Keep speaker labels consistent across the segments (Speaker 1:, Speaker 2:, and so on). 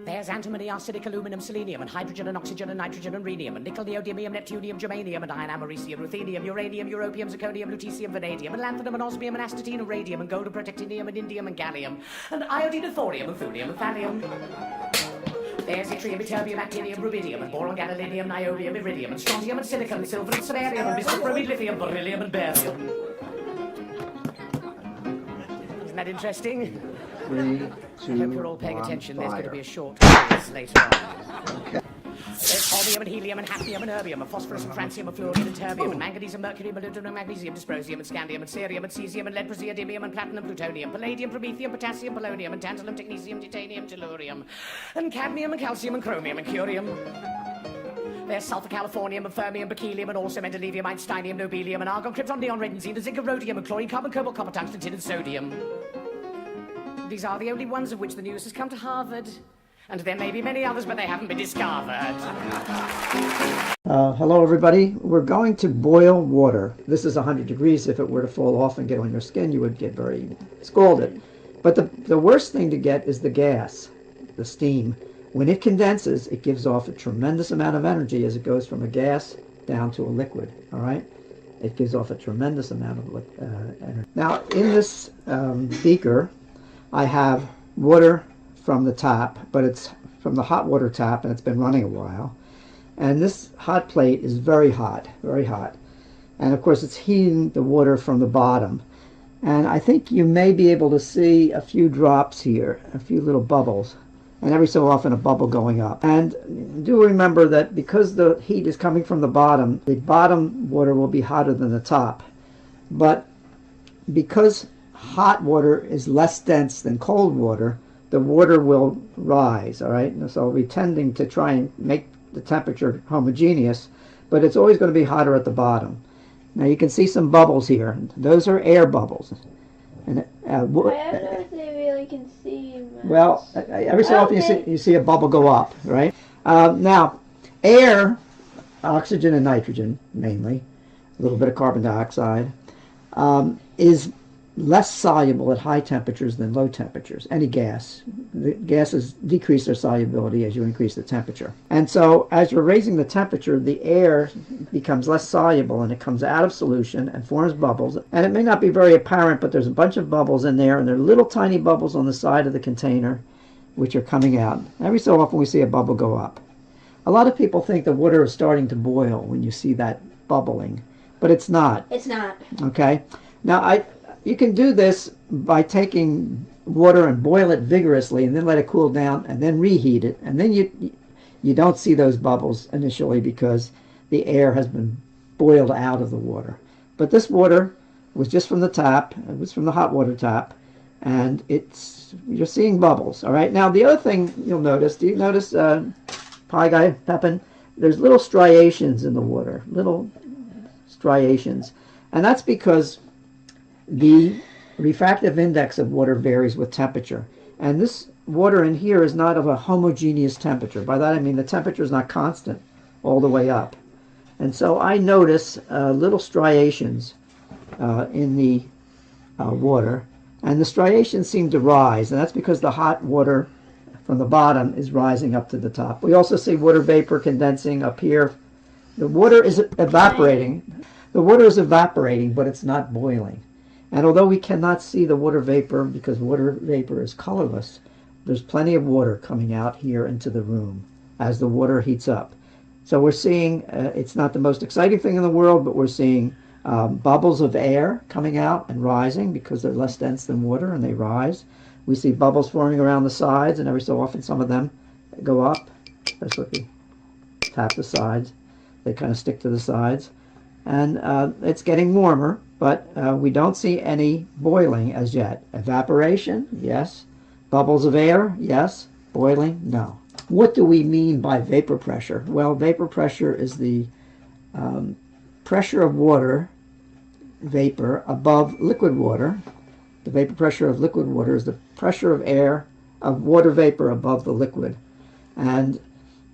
Speaker 1: There's antimony, arsenic, aluminum, selenium, and hydrogen and oxygen and nitrogen and rhenium, and nickel, neodymium, neptunium, germanium, and iron, americium, ruthenium, uranium, europium, zirconium, lutetium, vanadium, and lanthanum, and osmium, and astatine, and radium, and gold, and protactinium, and indium, and gallium, and iodine, and thorium, and thulium, and thallium. There's yttrium, ytterbium, actinium, rubidium, and boron, gadolinium, niobium, iridium, and strontium, and silicon, and silver, and samarium, and bismuth, bromide, lithium, beryllium, and barium. Isn't that interesting?
Speaker 2: 3, 2,
Speaker 1: I hope you're all paying
Speaker 2: 1,
Speaker 1: attention.
Speaker 2: fire.
Speaker 1: There's going to be a short quiz later on. Okay. There's holmium and helium and hafnium and erbium and phosphorus and francium and fluorine and terbium and manganese and mercury, molybdenum and magnesium, dysprosium and scandium and cerium and cesium and lead, praseodymium and platinum, plutonium, palladium, promethium, potassium, polonium and tantalum, technetium, titanium, tellurium and cadmium and calcium and chromium and curium. There's sulfur, californium, and fermium, berkelium, and also mendelevium, einsteinium, nobelium, and argon, krypton, neon, red, and zinc, and rhodium, and chlorine, carbon, cobalt, copper, tungsten, tin, and sodium. These are the only ones of which the news has come to Harvard. And there may be many others, but they haven't been discovered.
Speaker 2: Hello, everybody. We're going to boil water. This is 100 degrees. If it were to fall off and get on your skin, you would get very scalded. But the worst thing to get is the gas, the steam. When it condenses, it gives off a tremendous amount of energy as it goes from a gas down to a liquid. All right? It gives off a tremendous amount of energy. Now, in this beaker, I have water from the tap, but it's from the hot water tap, and it's been running a while. And this hot plate is very hot, very hot. And of course, it's heating the water from the bottom. And I think you may be able to see a few drops here, a few little bubbles, and every so often a bubble going up. And do remember that because the heat is coming from the bottom water will be hotter than the top. But because hot water is less dense than cold water, the water will rise, all right? And so we're tending to try and make the temperature homogeneous, but it's always going to be hotter at the bottom. Now you can see some bubbles here. Those are air bubbles. And
Speaker 3: I don't know if they really can see much.
Speaker 2: Well, every so often you see a bubble go up, right? Now, air, oxygen and nitrogen mainly, a little bit of carbon dioxide, is less soluble at high temperatures than low temperatures. Any gas. The gases decrease their solubility as you increase the temperature. And so as you're raising the temperature, the air becomes less soluble and it comes out of solution and forms bubbles. And it may not be very apparent, but there's a bunch of bubbles in there, and they're little tiny bubbles on the side of the container which are coming out. Every so often we see a bubble go up. A lot of people think the water is starting to boil when you see that bubbling, but it's not.
Speaker 3: It's not.
Speaker 2: Okay? Now, you can do this by taking water and boil it vigorously and then let it cool down and then reheat it. And then you don't see those bubbles initially because the air has been boiled out of the water. But this water was just from the tap. It was from the hot water tap. And you're seeing bubbles. All right. Now, the other thing you'll notice, do you notice, Pie Guy Pepin? There's little striations in the water, little striations. And that's because the refractive index of water varies with temperature. And this water in here is not of a homogeneous temperature. By that I mean the temperature is not constant all the way up. And so I notice little striations in the water. And the striations seem to rise. And that's because the hot water from the bottom is rising up to the top. We also see water vapor condensing up here. The water is evaporating. The water is evaporating, but it's not boiling. And although we cannot see the water vapor because water vapor is colorless, there's plenty of water coming out here into the room as the water heats up. So we're seeing, it's not the most exciting thing in the world, but we're seeing bubbles of air coming out and rising because they're less dense than water and they rise. We see bubbles forming around the sides, and every so often some of them go up. That's what we tap the sides. They kind of stick to the sides. And it's getting warmer, but we don't see any boiling as yet. Evaporation, yes. Bubbles of air, yes. Boiling, no. What do we mean by vapor pressure? Well, vapor pressure is the pressure of water vapor above liquid water. The vapor pressure of liquid water is the pressure of air, of water vapor above the liquid. And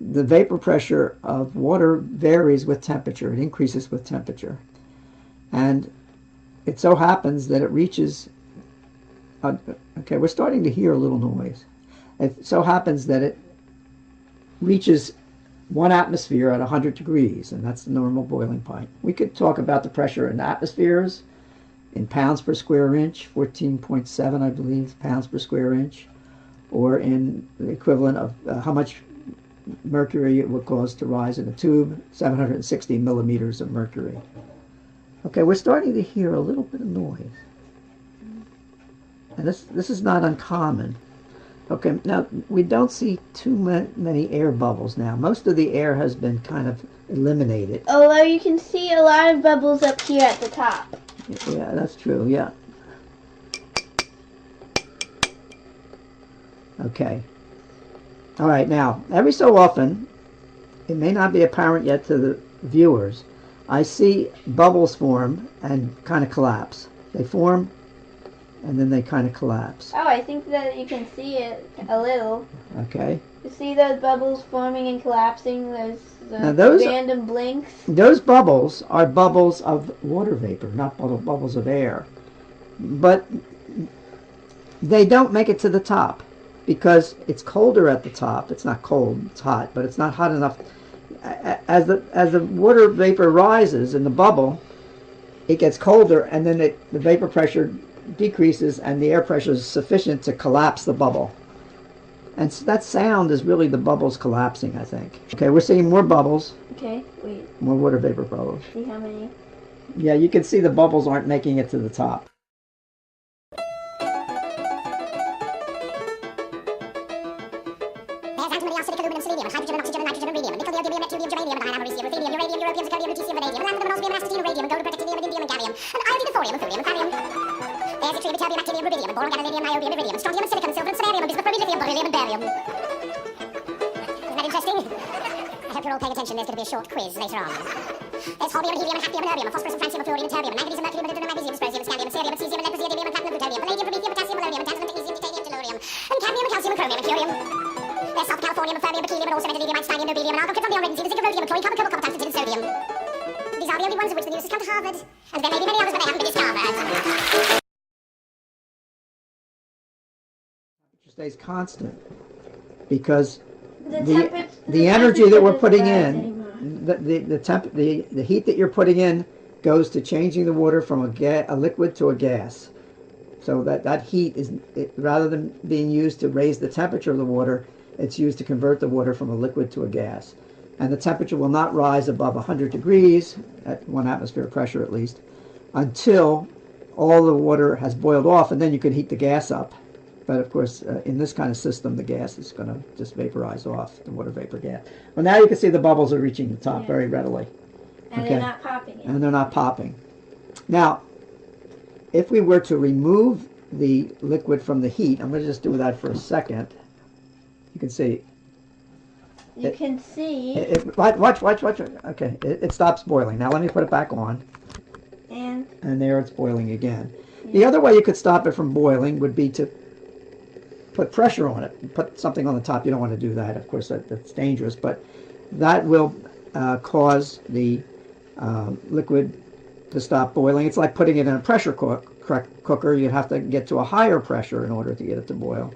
Speaker 2: the vapor pressure of water varies with temperature. It increases with temperature. And it so happens that it reaches, okay, we're starting to hear a little noise. It so happens that reaches 1 atmosphere at 100 degrees, and that's the normal boiling point. We could talk about the pressure in atmospheres, in pounds per square inch, 14.7, I believe, pounds per square inch, or in the equivalent of how much mercury it would cause to rise in a tube, 760 millimeters of mercury. Okay, we're starting to hear a little bit of noise. And this is not uncommon. Okay, now we don't see too many air bubbles now. Most of the air has been kind of eliminated.
Speaker 3: Although you can see a lot of bubbles up here at the top.
Speaker 2: Yeah, that's true, yeah. Okay. All right, now, every so often, it may not be apparent yet to the viewers, I see bubbles form and kind of collapse. They form and then they kind of collapse.
Speaker 3: Oh, I think that you can see it a little.
Speaker 2: Okay.
Speaker 3: You see those bubbles forming and collapsing, those
Speaker 2: those
Speaker 3: random blinks?
Speaker 2: Those bubbles are bubbles of water vapor, not bubbles of air. But they don't make it to the top because it's colder at the top. It's not cold, it's hot, but it's not hot enough. As the water vapor rises in the bubble, it gets colder, and then the vapor pressure decreases and the air pressure is sufficient to collapse the bubble. And so that sound is really the bubbles collapsing, I think. Okay, we're seeing more bubbles.
Speaker 3: Okay, wait.
Speaker 2: More water vapor bubbles.
Speaker 3: See how many?
Speaker 2: Yeah, you can see the bubbles aren't making it to the top.
Speaker 1: There's going to be a short quiz later on. There's holmium, helium, hafnium, erbium, phosphorus, francium, fluorine, terbium, magnesium, mercury, molybdenum, magnesium, dysprosium, scandium, cerium, cesium, lead, praseodymium, platinum, plutonium, palladium, promethium, potassium, polonium, tantalum, magnesium, titanium, tellurium, and cadmium, calcium, chromium, and curium. There's sulfur, californium, fermium, berkelium, and also metallium, einsteinium, nobelium, and argon, krypton, neon, zinc, rhodium, chlorine, carbon, cobalt, potassium, tin, and sodium. These are the only ones of which the news has come to Harvard, and there may be many others, but they haven't been discovered.
Speaker 2: Stays constant because
Speaker 3: The
Speaker 2: energy that we're putting in, the heat that you're putting in goes to changing the water from a liquid to a gas. So that heat is, rather than being used to raise the temperature of the water, it's used to convert the water from a liquid to a gas. And the temperature will not rise above 100 degrees, at 1 atmosphere pressure at least, until all the water has boiled off, and then you can heat the gas up. But of course, in this kind of system, the gas is going to just vaporize off, the water vapor gas. Well, now you can see the bubbles are reaching the top very readily.
Speaker 3: And they're not popping it.
Speaker 2: And they're not popping. Now, if we were to remove the liquid from the heat, I'm going to just do that for a second. You can see.
Speaker 3: You can see.
Speaker 2: Watch. Okay, it stops boiling. Now let me put it back on.
Speaker 3: And
Speaker 2: there it's boiling again. Yeah. The other way you could stop it from boiling would be to put pressure on it. Put something on the top. You don't want to do that. Of course, that's dangerous. But that will cause the liquid to stop boiling. It's like putting it in a pressure cooker. You'd have to get to a higher pressure in order to get it to boil.